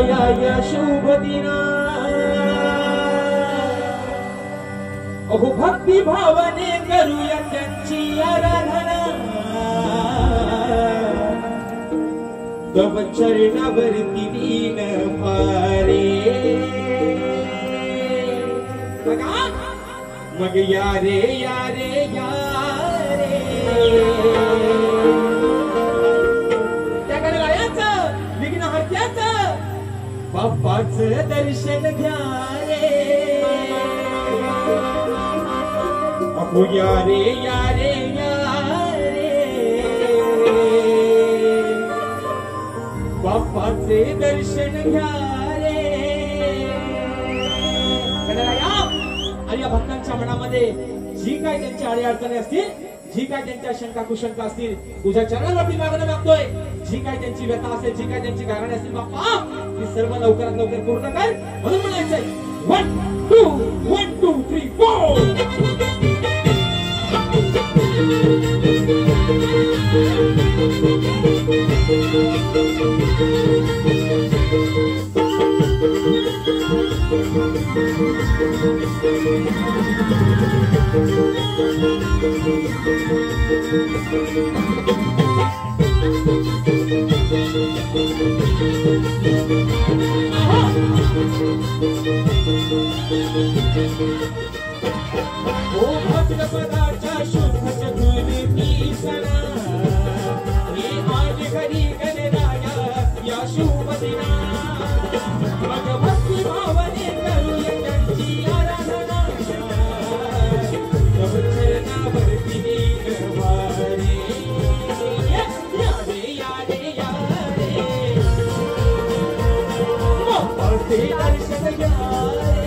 या शुभ दिना अहो भक्ती भावाने करूया त्यांची आराधना तव चरणावरती दीन पारे मग या रे या रे या रे त्या गणरायाचं विघ्नहर्त्याचं बाप्पाचं दर्शन घ्या रे अहो या रे या रे या रे बाप्पाचे दर्शन घ्या रे गणराया आणि या भक्तांच्या मनामध्ये जी काय त्यांच्या अडीअडचणी असतील जी काय त्यांच्या शंका कुशंका असतील तुझ्या चरणावरती मागणं मागतोय जी काय त्यांची व्यथा असेल जी काय त्यांची गारणी असतील बाप्पा ती सर्व लवकरात लवकर पूर्ण कर म्हणून म्हणायचंय 1 2 1 2 3 4 पदाच्या शुभ चतुर्थी सणा हे आज घरी गणराया या शुभ दिना मग भक्ती भावने करूया त्यांची आराधना तव चरणावरती दीन वारे या रे या रे या रे बाप्पाचे दर्शन घ्या रे